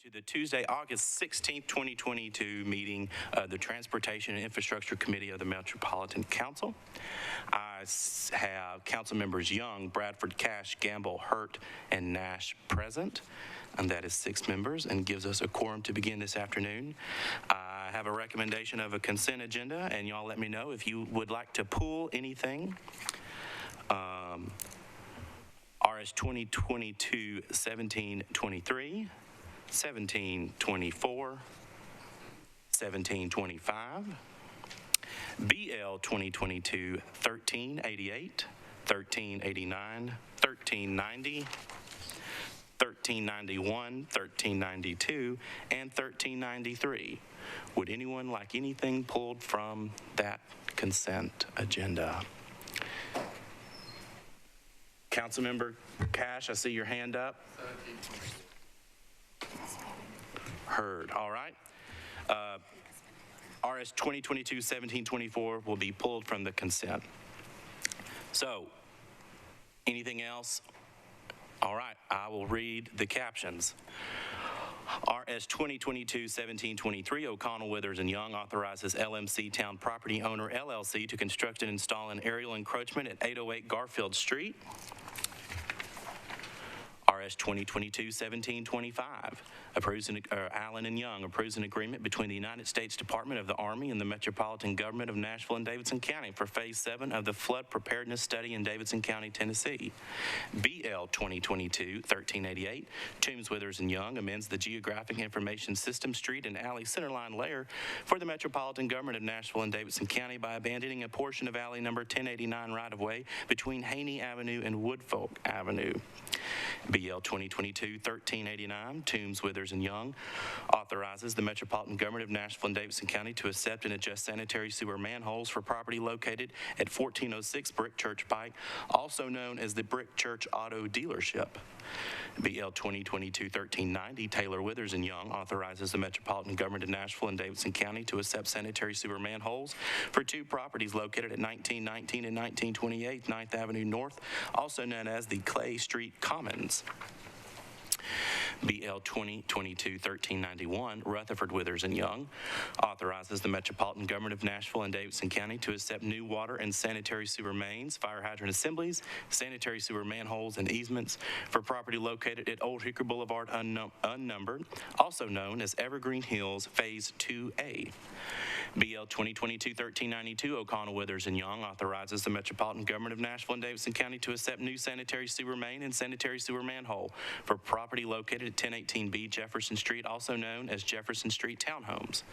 to the Tuesday, August 16th, 2022 meeting of the Transportation and Infrastructure Committee of the Metropolitan Council. I have council members Young, Bradford, Cash, Gamble, Hurt, and Nash present, and that is 6 members and gives us a quorum to begin this afternoon. I have a recommendation of a consent agenda, and y'all let me know if you would like to pull anything. RS 2022-1723, 1724, 1725, BL 2022-1388, 1389, 1390, 1391, 1392, and 1393. Would anyone like anything pulled from that consent agenda? Councilmember Cash, I see your hand up. Heard. All right. RS 2022-1724 will be pulled from the consent. So, anything else? All right, I will read the captions. RS 2022-1723, O'Connell, Withers, and Young authorizes LMC Town Property Owner, LLC, to construct and install an aerial encroachment at 808 Garfield Street. RS 2022-1725, Allen and Young approves an agreement between the United States Department of the Army and the Metropolitan Government of Nashville and Davidson County for Phase 7 of the Flood Preparedness Study in Davidson County, Tennessee. BL 2022-1388, Toombs, Withers, and Young amends the Geographic Information System Street and Alley Centerline layer for the Metropolitan Government of Nashville and Davidson County by abandoning a portion of alley number 1089 right-of-way between Haney Avenue and Woodfolk Avenue. BL 2022-1389, Toombs, Withers, and Young authorizes the Metropolitan Government of Nashville and Davidson County to accept and adjust sanitary sewer manholes for property located at 1406 Brick Church Pike, also known as the Brick Church Auto Dealership. BL 2022-1390, Taylor, Withers, and Young authorizes the Metropolitan Government of Nashville and Davidson County to accept sanitary sewer manholes for 2 properties located at 1919 and 1928 9th Avenue North, also known as the Clay Street Commons. BL 2022-1391, Rutherford, Withers, and Young authorizes the Metropolitan Government of Nashville and Davidson County to accept new water and sanitary sewer mains, fire hydrant assemblies, sanitary sewer manholes, and easements for property located at Old Hickory Boulevard unnumbered, also known as Evergreen Hills Phase 2A. BL 2022-1392, O'Connell, Withers, and Young authorizes the Metropolitan Government of Nashville and Davidson County to accept new sanitary sewer main and sanitary sewer manhole for property located at 1018B Jefferson Street, also known as Jefferson Street Townhomes.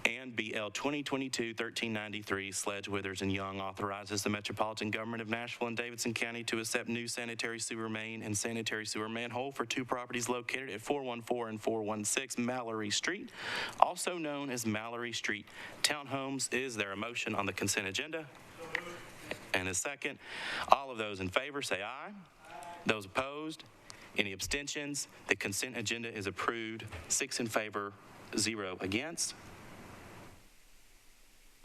And BL 2022-1393, Sledge, Withers, and Young authorizes the Metropolitan Government of Nashville and Davidson County to accept new sanitary sewer main and sanitary sewer manhole for 2 properties located at 414 and 416 Mallory Street, also known as Mallory Street Townhomes. Is there a motion on the consent agenda? And a second. All of those in favor say aye. Those opposed? Any abstentions? The consent agenda is approved. 6 in favor, 0 against.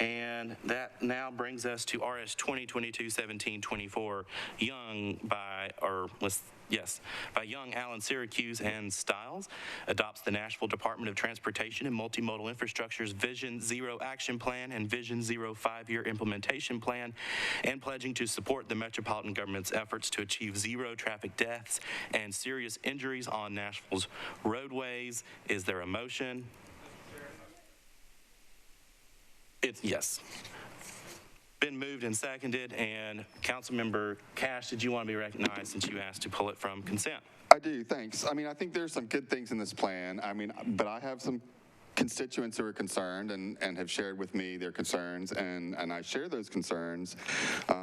And that now brings us to RS 2022-1724, Young by Young, Allen, Syracuse, and Stiles, adopts the Nashville Department of Transportation and Multimodal Infrastructure's Vision Zero Action Plan and Vision Zero 5-year implementation plan, and pledging to support the Metropolitan Government's efforts to achieve 0 traffic deaths and serious injuries on Nashville's roadways. Is there a motion? Yes. Been moved and seconded, and Councilmember Cash, did you want to be recognized since you asked to pull it from consent? I do, thanks. I mean, I think there's some good things in this plan. I mean, but I have some constituents who are concerned and have shared with me their concerns, and I share those concerns,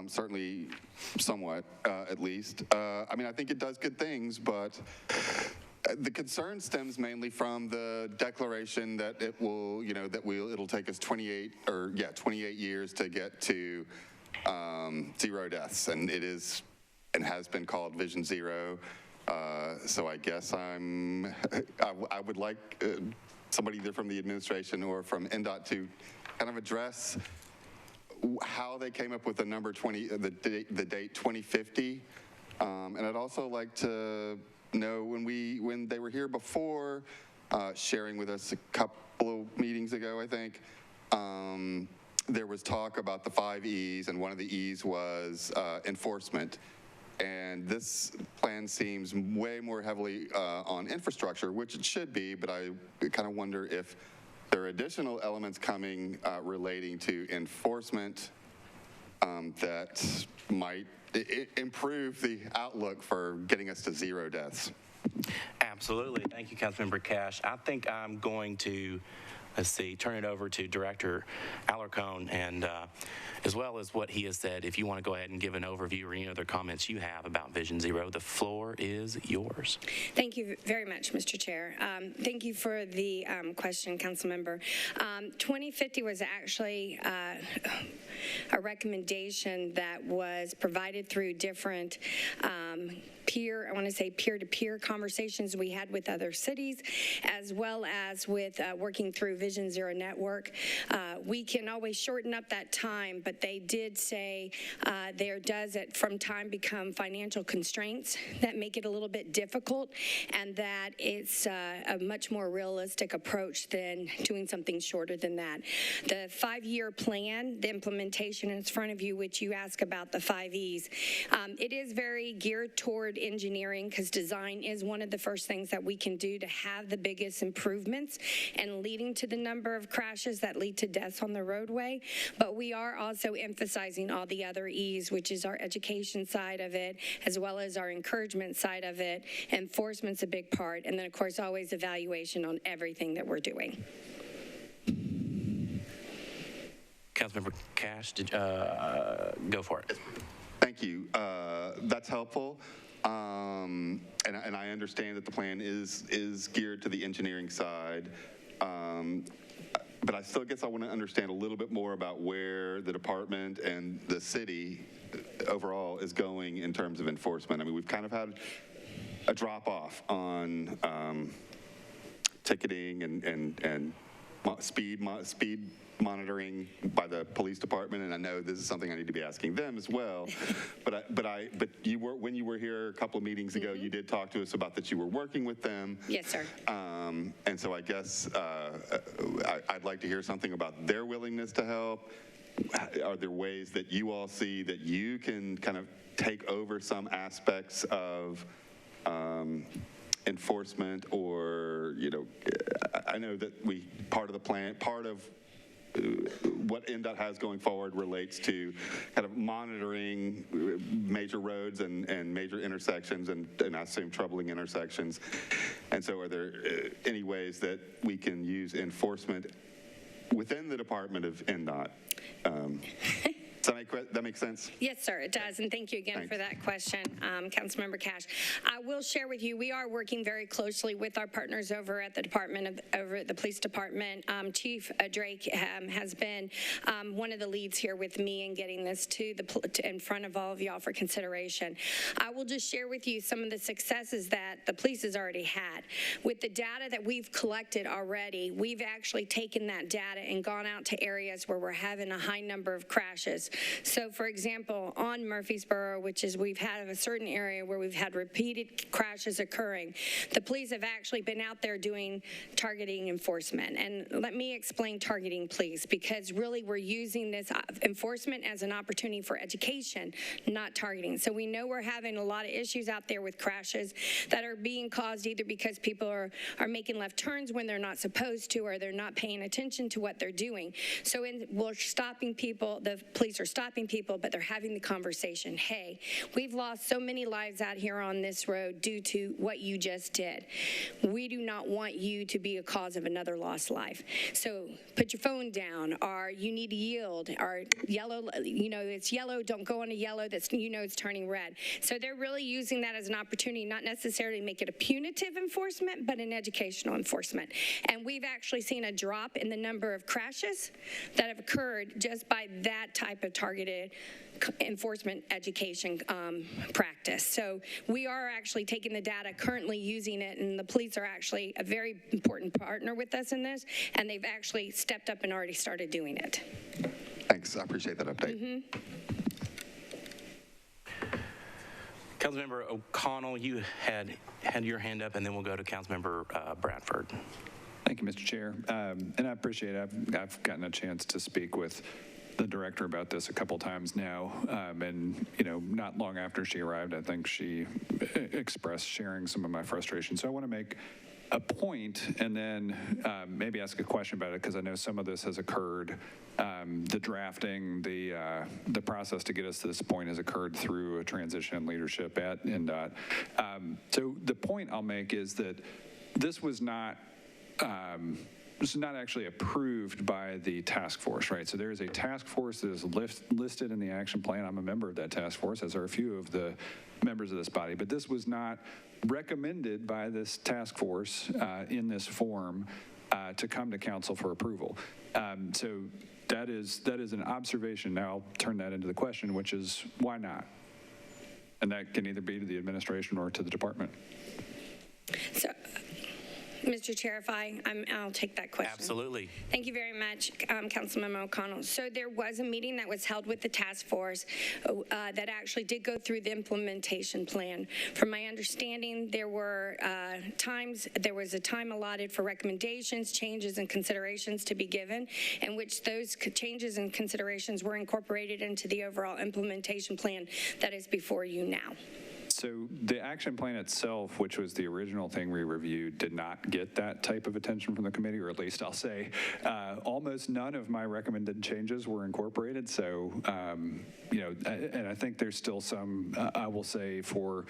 certainly somewhat, at least. I mean, I think it does good things, but the concern stems mainly from the declaration that it will, it'll take us 28 years to get to 0 deaths, and it is and has been called Vision Zero. So I guess I would like somebody either from the administration or from NDOT to kind of address how they came up with the number 20, the date 2050, and I'd also like to know when they were here before, sharing with us a couple of meetings ago, I think, there was talk about the 5 E's, and one of the E's was enforcement. And this plan seems way more heavily on infrastructure, which it should be, but I kind of wonder if there are additional elements coming relating to enforcement that might improve the outlook for getting us to 0 deaths. Absolutely. Thank you, Councilmember Cash. I think I'm going to, turn it over to Director Alarcon, and as well as what he has said, if you want to go ahead and give an overview or any other comments you have about Vision Zero, the floor is yours. Thank you very much, Mr. Chair. Thank you for the question, Councilmember. 2050 was actually a recommendation that was provided through different peer-to-peer conversations we had with other cities, as well as with working through Vision Zero Network. We can always shorten up that time, but they did say there does from time become financial constraints that make it a little bit difficult, and that it's a much more realistic approach than doing something shorter than that. The 5-year plan, the implementation in front of you, which you ask about the 5 E's, it is very geared toward engineering, because design is one of the first things that we can do to have the biggest improvements and leading to the number of crashes that lead to deaths on the roadway. But we are also emphasizing all the other E's, which is our education side of it, as well as our encouragement side of it. Enforcement's a big part, and then of course always evaluation on everything that we're doing. Councilmember Cash, go for it. Thank you. That's helpful. And I understand that the plan is geared to the engineering side. But I still guess I want to understand a little bit more about where the department and the city overall is going in terms of enforcement. I mean, we've kind of had a drop off on ticketing and speed monitoring by the police department, and I know this is something I need to be asking them as well. But when you were here a couple of meetings ago, you did talk to us about that you were working with them. Yes, sir. And so I guess I'd like to hear something about their willingness to help. Are there ways that you all see that you can kind of take over some aspects of enforcement, or, I know that part of the plan, part of what NDOT has going forward relates to kind of monitoring major roads and major intersections and I assume troubling intersections. And so are there any ways that we can use enforcement within the department of NDOT? Does that make sense? Yes, sir, it does, and thank you again for that question, Councilmember Cash. I will share with you, we are working very closely with our partners over at the over at the police department. Chief Drake has been one of the leads here with me in getting this in front of all of y'all for consideration. I will just share with you some of the successes that the police has already had. With the data that we've collected already, we've actually taken that data and gone out to areas where we're having a high number of crashes. So, for example, on Murfreesboro, which is we've had a certain area where we've had repeated crashes occurring, the police have actually been out there doing targeting enforcement. And let me explain targeting, please, because really we're using this enforcement as an opportunity for education, not targeting. So we know we're having a lot of issues out there with crashes that are being caused either because people are making left turns when they're not supposed to, or they're not paying attention to what they're doing. So we're stopping people, the police are stopping people, but they're having the conversation. Hey, we've lost so many lives out here on this road due to what you just did. We do not want you to be a cause of another lost life. So put your phone down, or you need to yield, or yellow, it's yellow, don't go on a yellow that's, it's turning red. So they're really using that as an opportunity, not necessarily to make it a punitive enforcement, but an educational enforcement. And we've actually seen a drop in the number of crashes that have occurred just by that type of targeted enforcement education practice. So we are actually taking the data, currently using it, and the police are actually a very important partner with us in this, and they've actually stepped up and already started doing it. Thanks, I appreciate that update. Councilmember O'Connell, you had your hand up, and then we'll go to Councilmember Bradford. Thank you, Mr. Chair. And I appreciate it. I've gotten a chance to speak with the director about this a couple times now. And, not long after she arrived, I think she expressed sharing some of my frustration. So I want to make a point and then maybe ask a question about it, because I know some of this has occurred. The drafting, the process to get us to this point has occurred through a transition in leadership at NDOT. So the point I'll make is that this was not actually approved by the task force, right? So there is a task force that is listed in the action plan. I'm a member of that task force, as are a few of the members of this body, but this was not recommended by this task force in this form to come to council for approval. So that is an observation. Now I'll turn that into the question, which is why not? And that can either be to the administration or to the department. So, Mr. Chair, I'll take that question. Absolutely. Thank you very much, Councilmember O'Connell. So there was a meeting that was held with the task force that actually did go through the implementation plan. From my understanding, there was a time allotted for recommendations, changes, and considerations to be given, in which those changes and considerations were incorporated into the overall implementation plan that is before you now. So the action plan itself, which was the original thing we reviewed, did not get that type of attention from the committee, or at least I'll say almost none of my recommended changes were incorporated. So, and I think there's still some, I will say, for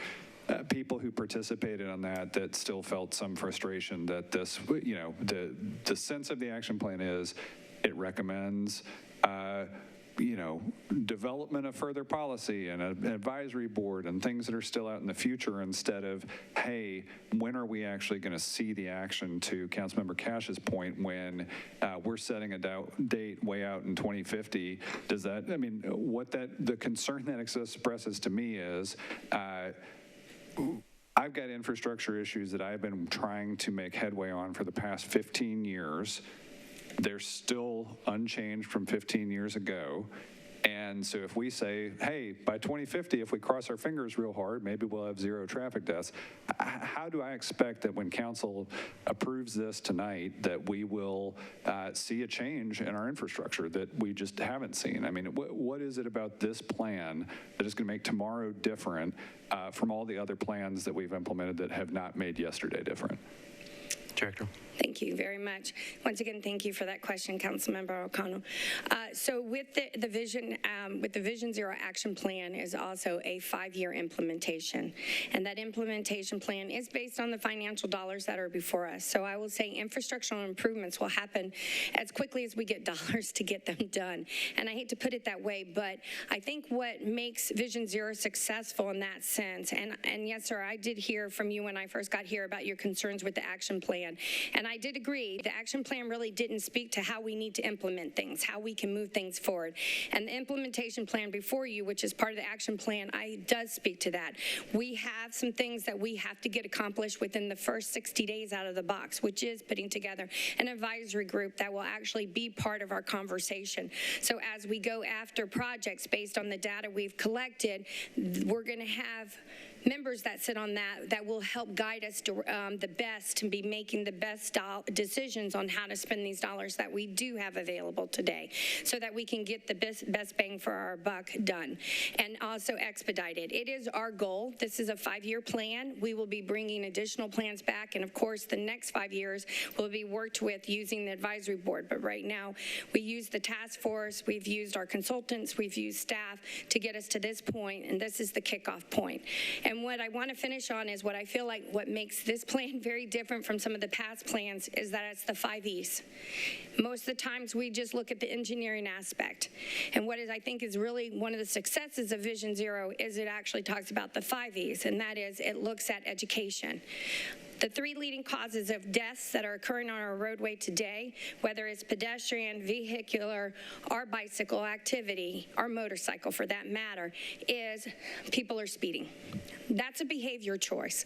people who participated on that still felt some frustration that this, the sense of the action plan is it recommends development of further policy and an advisory board and things that are still out in the future, instead of, hey, when are we actually going to see the action, to Councilmember Cash's point, when we're setting a date way out in 2050. Does that, the concern that expresses to me is, I've got infrastructure issues that I've been trying to make headway on for the past 15 years. They're still unchanged from 15 years ago. And so if we say, hey, by 2050, if we cross our fingers real hard, maybe we'll have 0 traffic deaths. How do I expect that when council approves this tonight that we will see a change in our infrastructure that we just haven't seen? What is it about this plan that is going to make tomorrow different from all the other plans that we've implemented that have not made yesterday different? Director. Thank you very much. Once again, thank you for that question, Councilmember O'Connell. So with the Vision Zero action plan is also a 5-year implementation, and that implementation plan is based on the financial dollars that are before us. So I will say infrastructural improvements will happen as quickly as we get dollars to get them done. And I hate to put it that way, but I think what makes Vision Zero successful in that sense, and yes, sir, I did hear from you when I first got here about your concerns with the action plan. And I did agree, the action plan really didn't speak to how we need to implement things, how we can move things forward. And the implementation plan before you, which is part of the action plan, does speak to that. We have some things that we have to get accomplished within the first 60 days out of the box, which is putting together an advisory group that will actually be part of our conversation. So as we go after projects based on the data we've collected, we're going to have members that sit on that will help guide us to the best, to be making the best decisions on how to spend these dollars that we do have available today, so that we can get the best bang for our buck done and also expedited. It is our goal. This is a 5-year plan. We will be bringing additional plans back, and of course the next 5 years will be worked with using the advisory board. But right now we use the task force, we've used our consultants, we've used staff to get us to this point, and this is the kickoff point. And what I want to finish on is what I feel like what makes this plan very different from some of the past plans is that it's the 5 E's. Most of the times we just look at the engineering aspect. And what I think is really one of the successes of Vision Zero is it actually talks about the 5 E's, and that is it looks at education. The three leading causes of deaths that are occurring on our roadway today, whether it's pedestrian, vehicular, or bicycle activity, or motorcycle for that matter, is people are speeding. That's a behavior choice.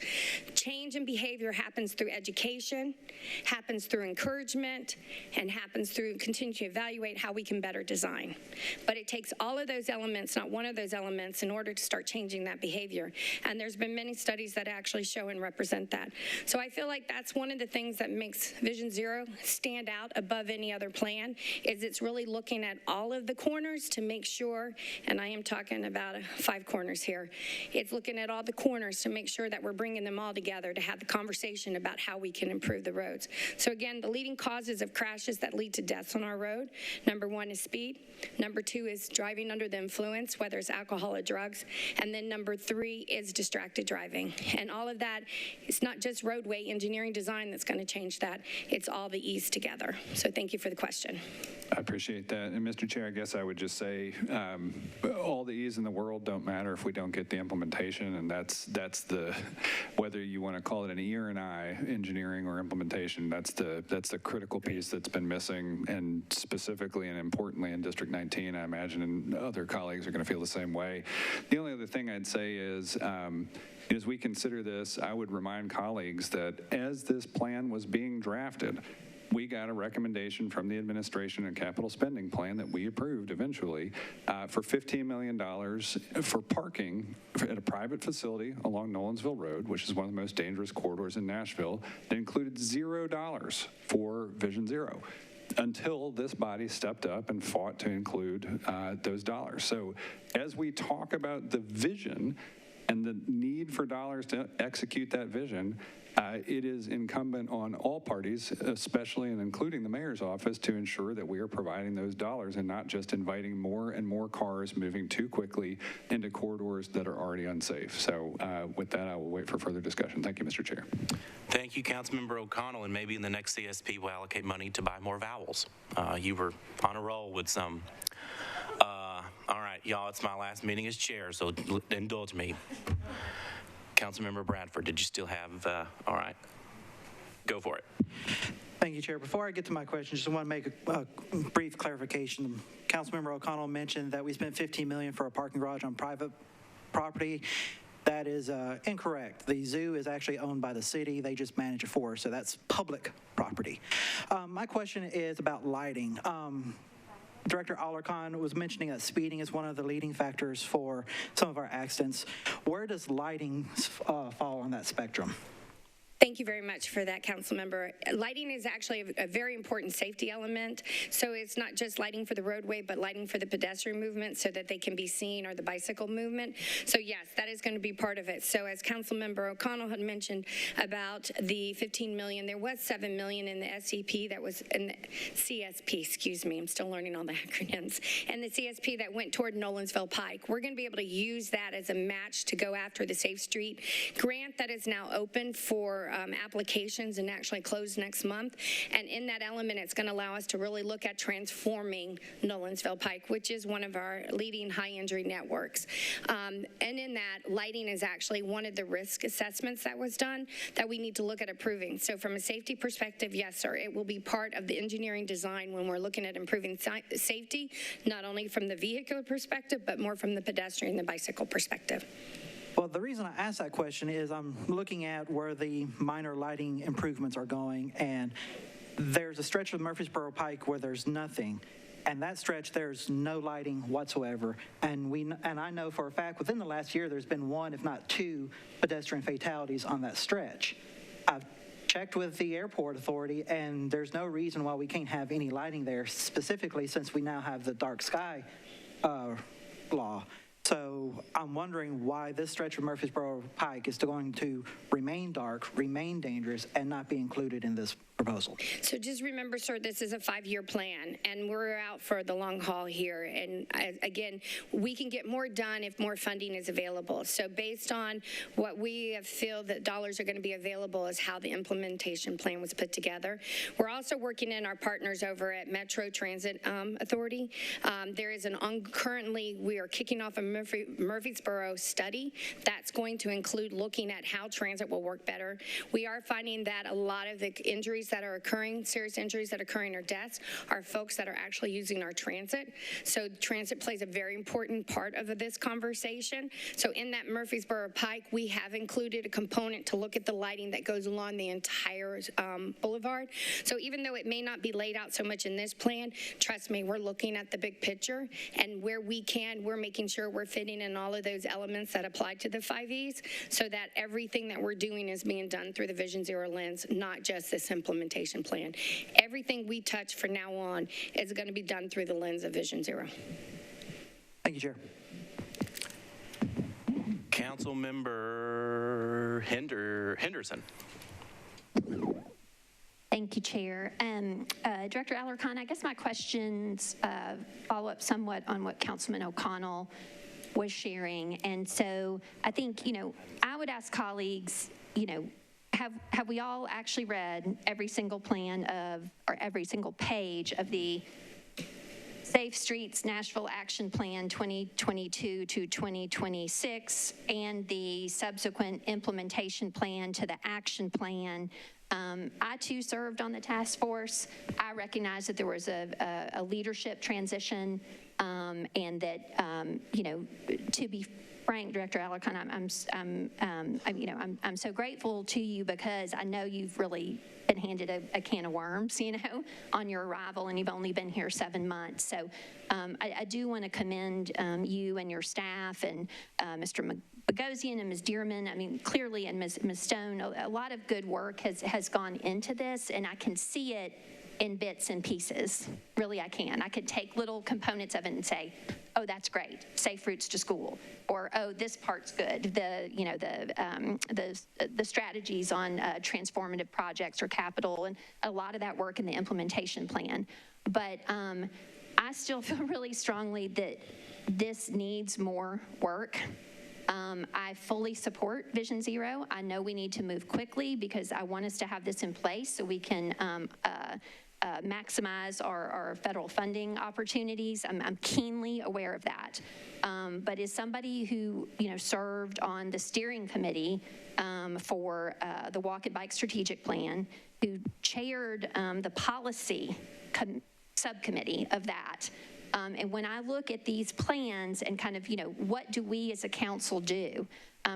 Change in behavior happens through education, happens through encouragement, and happens through continuing to evaluate how we can better design. But it takes all of those elements, not one of those elements, in order to start changing that behavior. And there's been many studies that actually show and represent that. So I feel like that's one of the things that makes Vision Zero stand out above any other plan, is it's really looking at all of the corners to make sure, and I am talking about 5 corners here, it's looking at all the corners to make sure that we're bringing them all together to have the conversation about how we can improve the roads. So again, the leading causes of crashes that lead to deaths on our road, number 1 is speed, number 2 is driving under the influence, whether it's alcohol or drugs, and then number 3 is distracted driving. And all of that, it's not just roadway engineering design that's going to change that, it's all the E's together. So thank you for the question. I appreciate that. And Mr. Chair, I guess I would just say all the E's in the world don't matter if we don't get the implementation, and that's the, whether you want to call it an E or an I, engineering or implementation, that's the critical piece that's been missing, and specifically and importantly in District 19, I imagine, and other colleagues are going to feel the same way. The only other thing I'd say is, as we consider this, I would remind colleagues that as this plan was being drafted, we got a recommendation from the administration and capital spending plan that we approved eventually for $15 million for parking at a private facility along Nolensville Road, which is one of the most dangerous corridors in Nashville, that included $0 for Vision Zero, until this body stepped up and fought to include those dollars. So as we talk about the vision and the need for dollars to execute that vision, it is incumbent on all parties, especially and including the mayor's office, to ensure that we are providing those dollars and not just inviting more and more cars moving too quickly into corridors that are already unsafe. So with that, I will wait for further discussion. Thank you, Mr. Chair. Thank you, Councilmember O'Connell, and maybe in the next CSP we'll allocate money to buy more vowels. You were on a roll with some. All right, y'all, it's my last meeting as chair, so indulge me. Councilmember Bradford, did you still have, all right, go for it. Thank you, Chair. Before I get to my question, just want to make a brief clarification. Councilmember O'Connell mentioned that we spent $15 million for a parking garage on private property. That is incorrect. The zoo is actually owned by the city. They just manage it for us, so that's public property. My question is about lighting. Director Alarcon was mentioning that speeding is one of the leading factors for some of our accidents. Where does lighting fall on that spectrum? Thank you very much for that, council member. Lighting is actually a very important safety element. So it's not just lighting for the roadway, but lighting for the pedestrian movement so that they can be seen, or the bicycle movement. So yes, that is going to be part of it. So as council member O'Connell had mentioned about the 15 million, there was 7 million in the SCP that was in the CSP, excuse me, I'm still learning all the acronyms, and the CSP that went toward Nolensville Pike. We're going to be able to use that as a match to go after the Safe Street grant that is now open for applications and actually close next month. And in that element, it's going to allow us to really look at transforming Nolensville Pike, which is one of our leading high injury networks. And in that, lighting is actually one of the risk assessments that was done that we need to look at approving. So from a safety perspective, yes, sir, it will be part of the engineering design when we're looking at improving safety, not only from the vehicular perspective, but more from the pedestrian and the bicycle perspective. Well, the reason I asked that question is I'm looking at where the minor lighting improvements are going, and there's a stretch of Murfreesboro Pike where there's nothing, and that stretch there's no lighting whatsoever. And I know for a fact within the last year there's been 1, if not 2, pedestrian fatalities on that stretch. I've checked with the airport authority, and there's no reason why we can't have any lighting there, specifically since we now have the dark sky law. So I'm wondering why this stretch of Murfreesboro Pike is going to remain dark, remain dangerous, and not be included in this proposal. So just remember, sir, this is a 5-year plan, and we're out for the long haul here. And again, we can get more done if more funding is available. So based on what we feel that dollars are going to be available is how the implementation plan was put together. We're also working in our partners over at Metro Transit Authority. There is currently we are kicking off a Murfreesboro study that's going to include looking at how transit will work better. We are finding that a lot of the injuries that are occurring, serious injuries that are occurring or deaths, are folks that are actually using our transit. So transit plays a very important part of this conversation. So in that Murfreesboro Pike, we have included a component to look at the lighting that goes along the entire boulevard. So even though it may not be laid out so much in this plan, trust me, we're looking at the big picture, and where we can, we're making sure we're fitting in all of those elements that apply to the 5Es, so that everything that we're doing is being done through the Vision Zero lens, not just this implementation plan. Everything we touch from now on is going to be done through the lens of Vision Zero. Thank you, Chair. Councilmember Henderson. Thank you, Chair. Director Alarcon, I guess my questions follow up somewhat on what Councilman O'Connell was sharing. And so I think, I would ask colleagues, have we all actually read every single or every single page of the Safe Streets Nashville Action Plan 2022 to 2026 and the subsequent implementation plan to the action plan? I too served on the task force. I recognize that there was a leadership transition, and that to be frank, Director Alarcon, I'm so grateful to you, because I know you've really been handed a can of worms, on your arrival, and you've only been here 7 months. So I do want to commend you and your staff, and Mr. Bogosian and Ms. Dearman. Clearly, and Ms. Stone, a lot of good work has gone into this, and I can see it in bits and pieces. Really, I can. I could take little components of it and say, oh, that's great, safe routes to school, or oh, this part's good. The strategies on transformative projects or capital, and a lot of that work in the implementation plan. But I still feel really strongly that this needs more work. I fully support Vision Zero. I know we need to move quickly, because I want us to have this in place so we can maximize our federal funding opportunities. I'm keenly aware of that. But as somebody who served on the steering committee for the Walk and Bike Strategic Plan, who chaired the policy subcommittee of that, and when I look at these plans and kind of, what do we as a council do?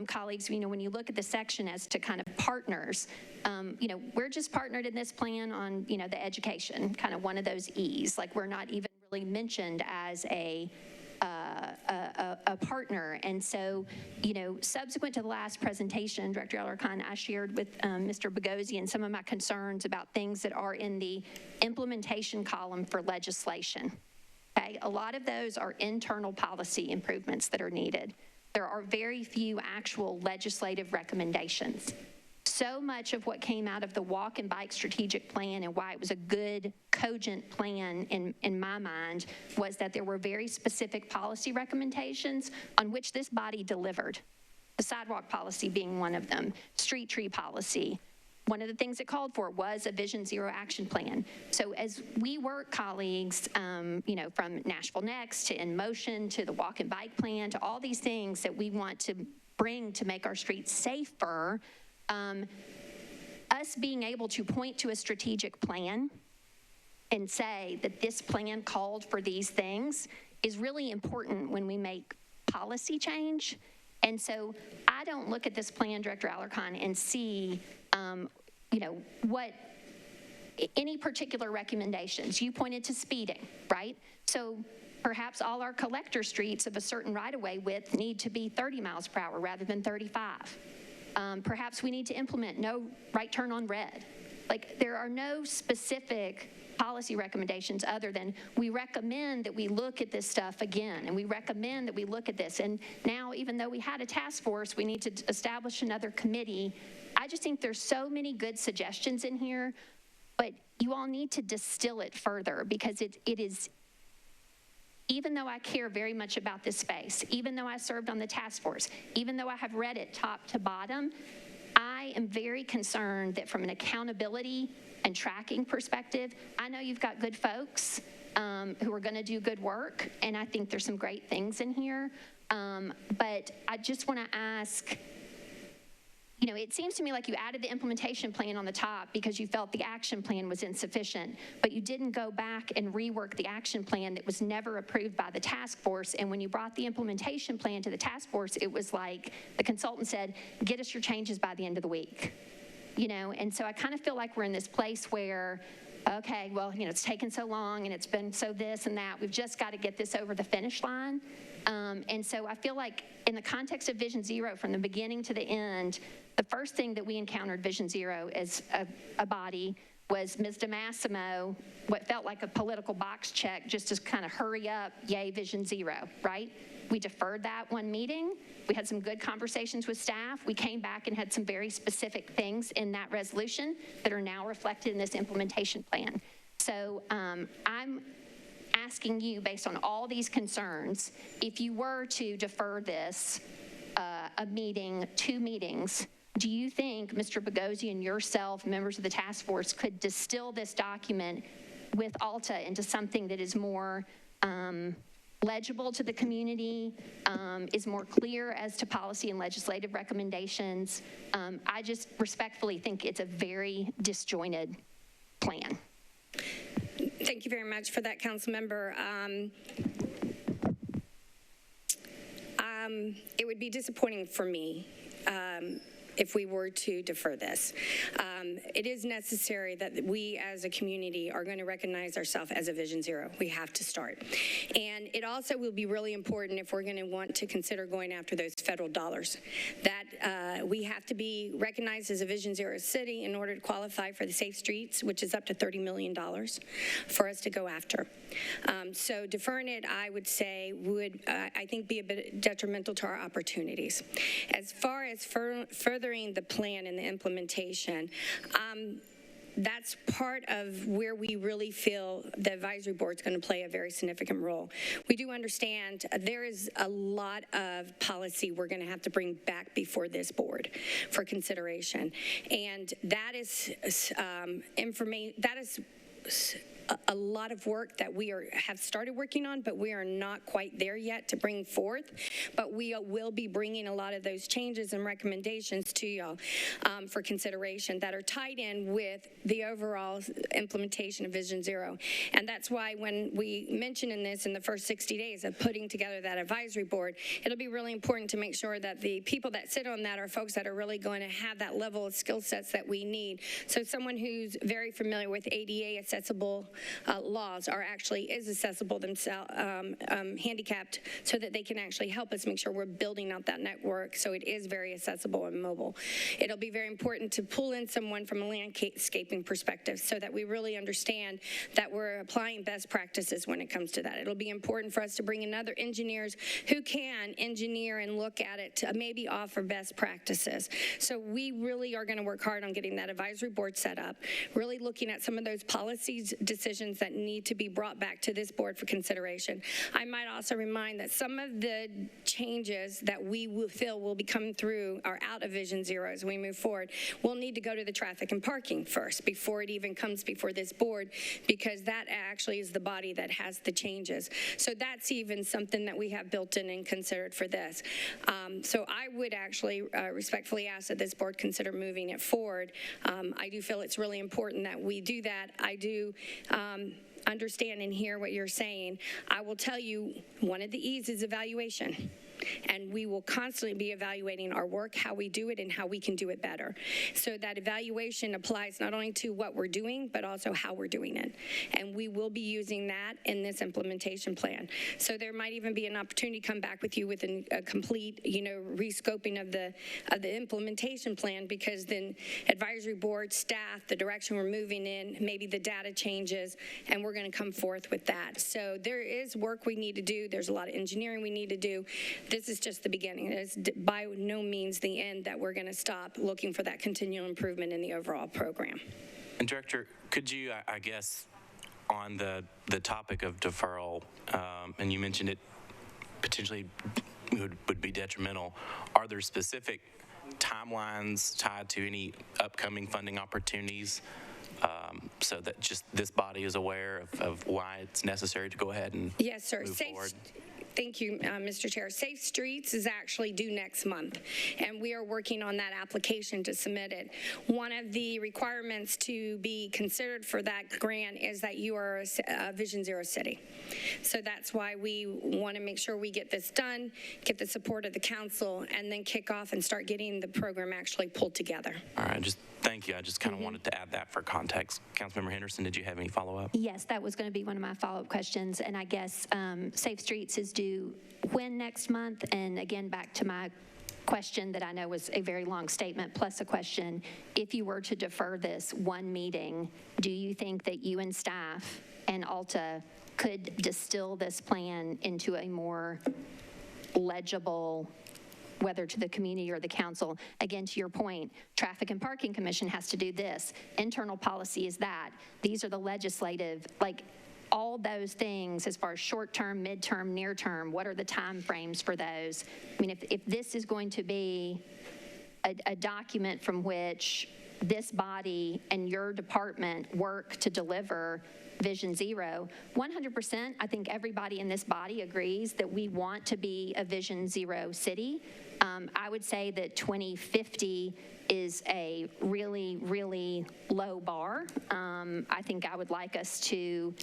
Colleagues, when you look at the section as to kind of partners, we're just partnered in this plan on, the education, kind of one of those E's. Like, we're not even really mentioned as a partner. And so, subsequent to the last presentation, Director Alarcon, I shared with Mr. Bogosian some of my concerns about things that are in the implementation column for legislation. Okay, a lot of those are internal policy improvements that are needed. There are very few actual legislative recommendations. So much of what came out of the Walk and Bike Strategic Plan, and why it was a good, cogent plan in my mind, was that there were very specific policy recommendations on which this body delivered. The sidewalk policy being one of them, street tree policy. One of the things it called for was a Vision Zero action plan. So as we work, colleagues, from Nashville Next to In Motion to the Walk and Bike Plan to all these things that we want to bring to make our streets safer, us being able to point to a strategic plan and say that this plan called for these things is really important when we make policy change. And so I don't look at this plan, Director Alarcon, and see what any particular recommendations. You pointed to speeding, right? So perhaps all our collector streets of a certain right-of-way width need to be 30 miles per hour rather than 35. Perhaps we need to implement no right turn on red. Like, there are no specific policy recommendations other than we recommend that we look at this stuff again, and we recommend that we look at this. And now, even though we had a task force, we need to establish another committee. I just think there's so many good suggestions in here, but you all need to distill it further, because it is, even though I care very much about this space, even though I served on the task force, even though I have read it top to bottom, I am very concerned that from an accountability and tracking perspective, I know you've got good folks who are going to do good work, and I think there's some great things in here, But I just want to ask, it seems to me like you added the implementation plan on the top because you felt the action plan was insufficient, but you didn't go back and rework the action plan that was never approved by the task force. And when you brought the implementation plan to the task force, it was like the consultant said, get us your changes by the end of the week. And so I kind of feel like we're in this place where, okay, well, it's taken so long and it's been so this and that. We've just got to get this over the finish line. And so I feel like in the context of Vision Zero, from the beginning to the end, the first thing that we encountered Vision Zero as a body was Ms. DeMassimo, what felt like a political box check just to kind of hurry up, yay, Vision Zero, right? We deferred that one meeting. We had some good conversations with staff. We came back and had some very specific things in that resolution that are now reflected in this implementation plan. So I'm asking you, based on all these concerns, if you were to defer this a meeting, 2 meetings, do you think Mr. Boghossian and yourself, members of the task force, could distill this document with ALTA into something that is more legible to the community, is more clear as to policy and legislative recommendations? I just respectfully think it's a very disjointed plan. Thank you very much for that, Council Member. It would be disappointing for me if we were to defer this. It is necessary that we as a community are going to recognize ourselves as a Vision Zero. We have to start. And it also will be really important if we're going to want to consider going after those federal dollars, that we have to be recognized as a Vision Zero city in order to qualify for the Safe Streets, which is up to $30 million for us to go after. So deferring it, I would say, would, I think, be a bit detrimental to our opportunities. As far as furthering the plan and the implementation, that's part of where we really feel the advisory board is going to play a very significant role. We do understand there is a lot of policy we're going to have to bring back before this board for consideration, and that is a lot of work that we have started working on, but we are not quite there yet to bring forth. But we will be bringing a lot of those changes and recommendations to y'all for consideration that are tied in with the overall implementation of Vision Zero. And that's why when we mention in this in the first 60 days of putting together that advisory board, it'll be really important to make sure that the people that sit on that are folks that are really going to have that level of skill sets that we need. So someone who's very familiar with ADA accessible laws is accessible themselves, handicapped, so that they can actually help us make sure we're building out that network so it is very accessible and mobile. It'll be very important to pull in someone from a landscaping perspective so that we really understand that we're applying best practices when it comes to that. It'll be important for us to bring in other engineers who can engineer and look at it to maybe offer best practices. So we really are going to work hard on getting that advisory board set up, really looking at some of those policies, decisions that need to be brought back to this board for consideration. I might also remind that some of the changes that we will feel will be coming through are out of Vision Zero as we move forward. We'll need to go to the traffic and parking first before it even comes before this board, because that actually is the body that has the changes. So that's even something that we have built in and considered for this. So I would actually respectfully ask that this board consider moving it forward. I do feel it's really important that we do that. I do understand and hear what you're saying. I will tell you, one of the E's is evaluation. And we will constantly be evaluating our work, how we do it, and how we can do it better. So that evaluation applies not only to what we're doing, but also how we're doing it. And we will be using that in this implementation plan. So there might even be an opportunity to come back with you with a complete, rescoping of the implementation plan, because then advisory board, staff, the direction we're moving in, maybe the data changes, and we're going to come forth with that. So there is work we need to do. There's a lot of engineering we need to do. This is just the beginning. It's by no means the end that we're going to stop looking for that continual improvement in the overall program. And Director, could you, I guess, on the topic of deferral, and you mentioned it potentially would be detrimental, are there specific timelines tied to any upcoming funding opportunities, so that just this body is aware of why it's necessary to go ahead and yes, sir. move forward? Thank you, Mr. Chair. Safe Streets is actually due next month, and we are working on that application to submit it. One of the requirements to be considered for that grant is that you are a Vision Zero city. So that's why we want to make sure we get this done, get the support of the council, and then kick off and start getting the program actually pulled together. All right, thank you. I just kind of wanted to add that for context. Councilmember Henderson, did you have any follow-up? Yes, that was going to be one of my follow-up questions, and I guess Safe Streets is due when next month? And again, back to my question that I know was a very long statement, plus a question. If you were to defer this one meeting, do you think that you and staff and Alta could distill this plan into a more legible, whether to the community or the council? Again, to your point, Traffic and Parking Commission has to do this. Internal policy is that. These are the legislative, like all those things as far as short-term, mid-term, near-term, what are the time frames for those? I mean, if this is going to be a document from which this body and your department work to deliver Vision Zero, 100%, I think everybody in this body agrees that we want to be a Vision Zero city. I would say that 2050 is a really, really low bar. I think I would like us to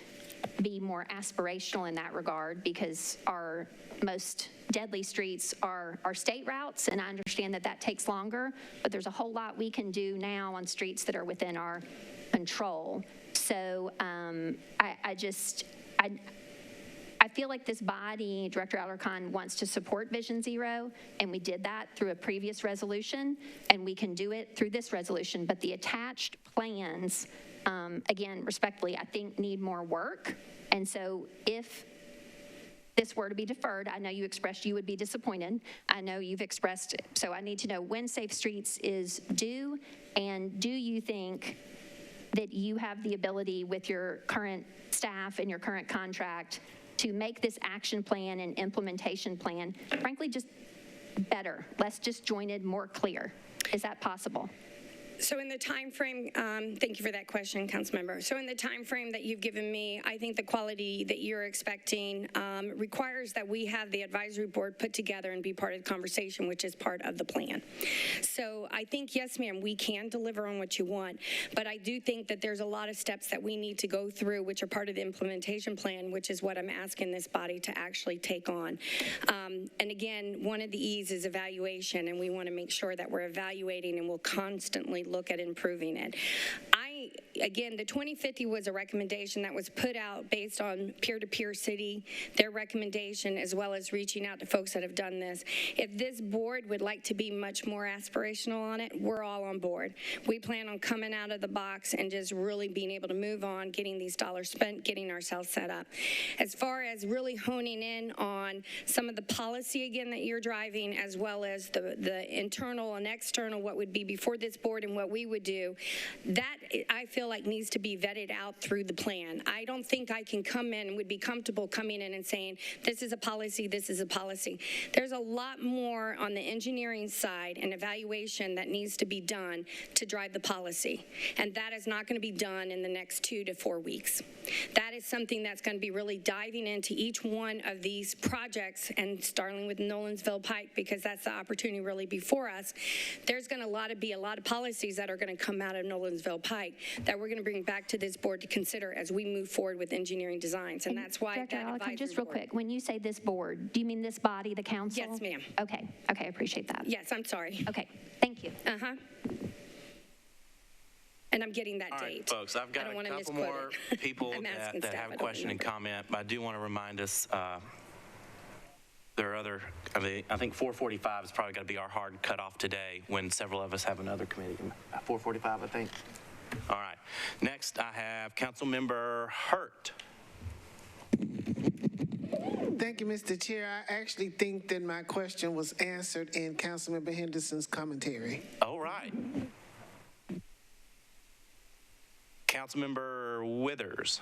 be more aspirational in that regard, because our most deadly streets are state routes, and I understand that that takes longer, but there's a whole lot we can do now on streets that are within our control. So I feel like this body, Director Alarcon, wants to support Vision Zero, and we did that through a previous resolution, and we can do it through this resolution. But the attached plans, again, respectfully, I think need more work. And so if this were to be deferred, I know you expressed you would be disappointed. I know you've expressed, so I need to know when Safe Streets is due, and do you think that you have the ability with your current staff and your current contract to make this action plan and implementation plan, frankly, just better, less disjointed, more clear? Is that possible? So in the time frame, thank you for that question, Councilmember. So in the time frame that you've given me, I think the quality that you're expecting requires that we have the advisory board put together and be part of the conversation, which is part of the plan. So I think, yes, ma'am, we can deliver on what you want, but I do think that there's a lot of steps that we need to go through, which are part of the implementation plan, which is what I'm asking this body to actually take on. And again, one of the E's is evaluation, and we want to make sure that we're evaluating and we'll constantly look at improving it. Again, the 2050 was a recommendation that was put out based on peer-to-peer city, their recommendation, as well as reaching out to folks that have done this. If this board would like to be much more aspirational on it, we're all on board. We plan on coming out of the box and just really being able to move on, getting these dollars spent, getting ourselves set up. As far as really honing in on some of the policy, again, that you're driving, as well as the internal and external, what would be before this board and what we would do, that I feel like needs to be vetted out through the plan. I don't think I can come in and would be comfortable coming in and saying, this is a policy, this is a policy. There's a lot more on the engineering side and evaluation that needs to be done to drive the policy. And that is not going to be done in the next 2 to 4 weeks. That is something that's going to be really diving into each one of these projects and starting with Nolensville Pike, because that's the opportunity really before us. There's going to be a lot of policies that are going to come out of Nolensville Pike that we're going to bring back to this board to consider as we move forward with engineering designs. And that's why Director that Alarcon, advisory just real board. quick, when you say this board, do you mean this body, the council? Yes, ma'am. Okay, I appreciate that. Yes, I'm sorry. Okay, thank you. And I'm getting that All right, date. folks, I've got a couple more people that have a question and comment, but I do want to remind us there are other, I think 4:45 is probably going to be our hard cutoff today when several of us have another committee. 4:45, I think. All right. Next, I have Councilmember Hurt. Thank you, Mr. Chair. I actually think that my question was answered in Councilmember Henderson's commentary. All right. Councilmember Withers.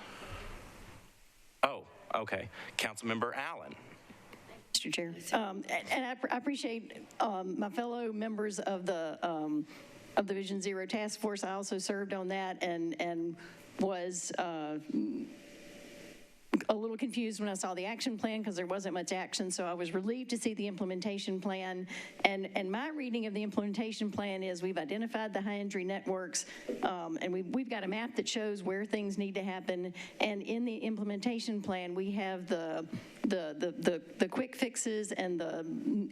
Oh, okay. Councilmember Allen. Mr. Chair. And I appreciate my fellow members of the Vision Zero Task Force. I also served on that and was a little confused when I saw the action plan because there wasn't much action, so I was relieved to see the implementation plan. And my reading of the implementation plan is we've identified the high injury networks, and we've got a map that shows where things need to happen. And in the implementation plan, we have the quick fixes and the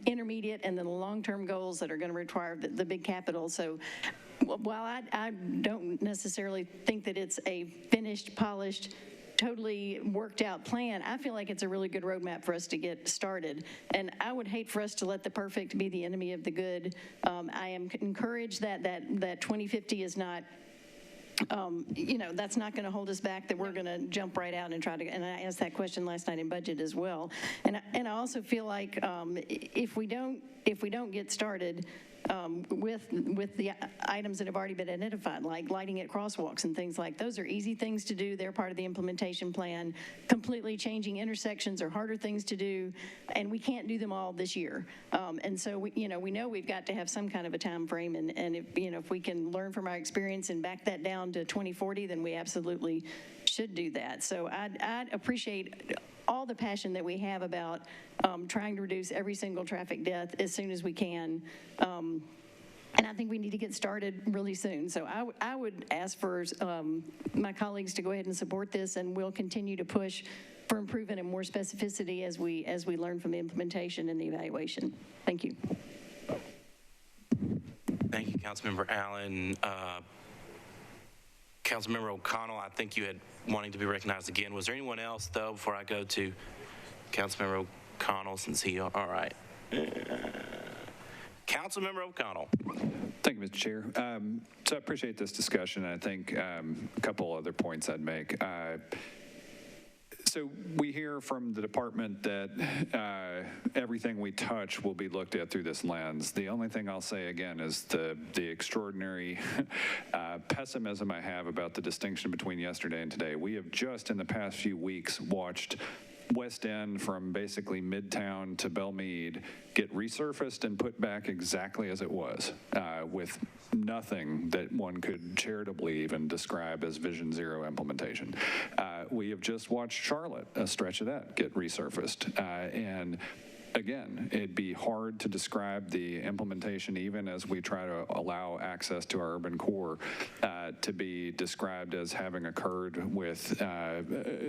intermediate and then the long-term goals that are going to require the big capital. So while I don't necessarily think that it's a finished, polished, totally worked out plan, I feel like it's a really good roadmap for us to get started. And I would hate for us to let the perfect be the enemy of the good. I am encouraged that 2050 is not, that's not going to hold us back, that we're going to jump right out and try to, and I asked that question last night in budget as well. And I also feel like if we don't get started with the items that have already been identified, like lighting at crosswalks and things like those are easy things to do. They're part of the implementation plan. Completely changing intersections are harder things to do, and we can't do them all this year. And so we know we've got to have some kind of a time frame, and if we can learn from our experience and back that down to 2040, then we absolutely should do that. So I'd appreciate all the passion that we have about trying to reduce every single traffic death as soon as we can. And I think we need to get started really soon. So I would ask for my colleagues to go ahead and support this, and we'll continue to push for improvement and more specificity as we learn from the implementation and the evaluation. Thank you. Thank you, Councilmember Allen. Councilmember O'Connell, I think you had wanting to be recognized again. Was there anyone else, though, before I go to Councilmember O'Connell, since he, all right. Councilmember O'Connell. Thank you, Mr. Chair. So I appreciate this discussion. I think a couple other points I'd make. So we hear from the department that everything we touch will be looked at through this lens. The only thing I'll say again is the extraordinary pessimism I have about the distinction between yesterday and today. We have just in the past few weeks watched West End from basically Midtown to Belmead get resurfaced and put back exactly as it was, with nothing that one could charitably even describe as Vision Zero implementation. We have just watched Charlotte, a stretch of that, get resurfaced. And again, it'd be hard to describe the implementation, even as we try to allow access to our urban core, to be described as having occurred with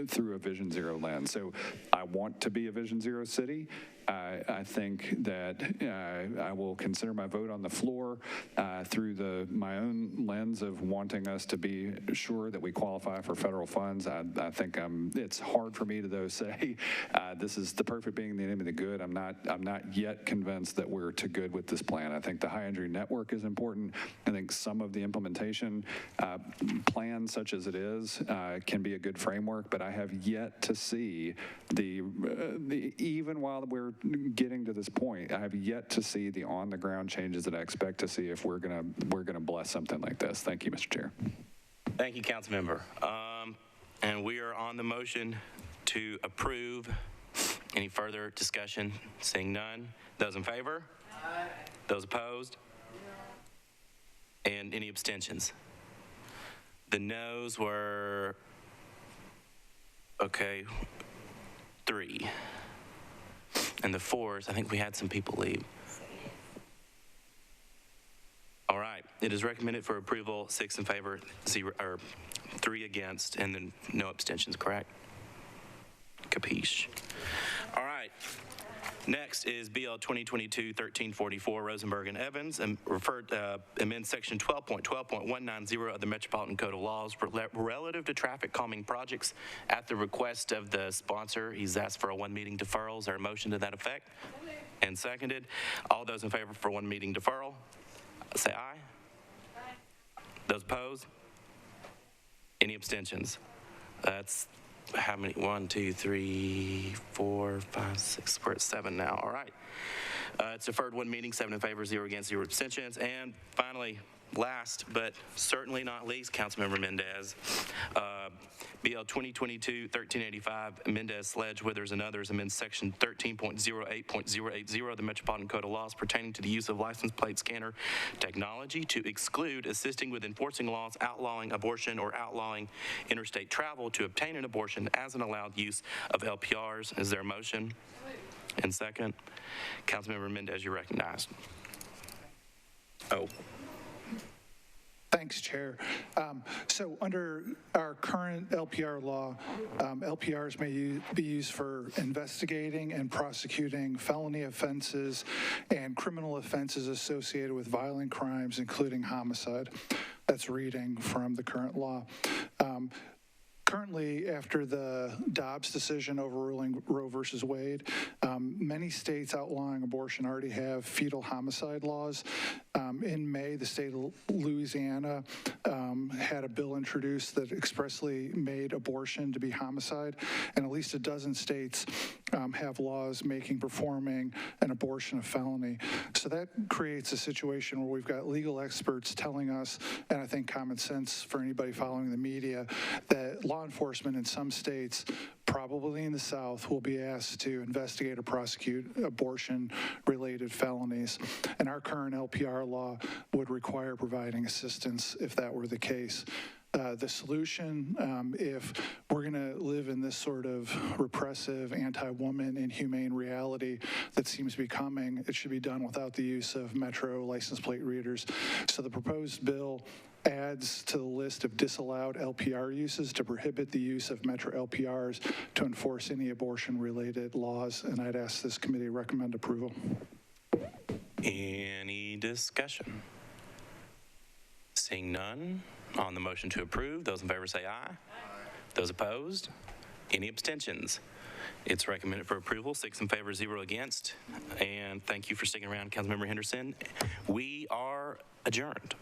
through a Vision Zero lens. So I want to be a Vision Zero city. I think that I will consider my vote on the floor through my own lens of wanting us to be sure that we qualify for federal funds. I think it's hard for me to, though, say this is the perfect being the enemy of the good. I'm not yet convinced that we're too good with this plan. I think the high injury network is important. I think some of the implementation plan, such as it is, can be a good framework, but I have yet to see the even while we're getting to this point, I have yet to see the on-the-ground changes that I expect to see if we're gonna bless something like this. Thank you, Mr. Chair. Thank you, Councilmember. And we are on the motion to approve. Any further discussion? Seeing none. Those in favor? Aye. Those opposed? No. And any abstentions? The noes were, okay, 3. And the 4s, I think we had some people leave. All right, it is recommended for approval, 6 in favor, 3 against, and then no abstentions, correct? Capiche. All right, next is BL 2022-1344, Rosenberg and Evans, and amend section 12.12.190 of the Metropolitan Code of Laws relative to traffic calming projects at the request of the sponsor. He's asked for a 1-meeting deferral. Is there a motion to that effect? And seconded. All those in favor for 1 meeting deferral, say aye. Aye. Those opposed? Any abstentions? That's how many? 1, 2, 3, 4, 5, 6. We're at 7 now. All right. It's deferred 1 meeting, 7 in favor, 0 against, 0 abstentions. And finally, last but certainly not least, Councilmember Mendez, BL 2022-1385, Mendez, Sledge, Withers, and others amends Section 13.08.080 of the Metropolitan Code of Laws pertaining to the use of license plate scanner technology to exclude assisting with enforcing laws outlawing abortion or outlawing interstate travel to obtain an abortion as an allowed use of LPRs. Is there a motion? And second, Councilmember Mendez, you're recognized. Oh. Thanks, Chair. So under our current LPR law, LPRs may be used for investigating and prosecuting felony offenses and criminal offenses associated with violent crimes, including homicide. That's reading from the current law. Currently, after the Dobbs decision overruling Roe versus Wade, many states outlawing abortion already have fetal homicide laws. In May, the state of Louisiana had a bill introduced that expressly made abortion to be homicide, and at least a dozen states have laws making performing an abortion a felony. So that creates a situation where we've got legal experts telling us, and I think common sense for anybody following the media, that law enforcement in some states, probably in the South, will be asked to investigate or prosecute abortion-related felonies. And our current LPR law would require providing assistance if that were the case. The solution, if we're going to live in this sort of repressive, anti-woman, inhumane reality that seems to be coming, it should be done without the use of Metro license plate readers. So the proposed bill adds to the list of disallowed LPR uses to prohibit the use of Metro LPRs to enforce any abortion-related laws, and I'd ask this committee to recommend approval. Any discussion? Seeing none, on the motion to approve, those in favor say aye. Those opposed? Any abstentions? It's recommended for approval, 6 in favor, 0 against. And thank you for sticking around, Councilmember Henderson. We are adjourned.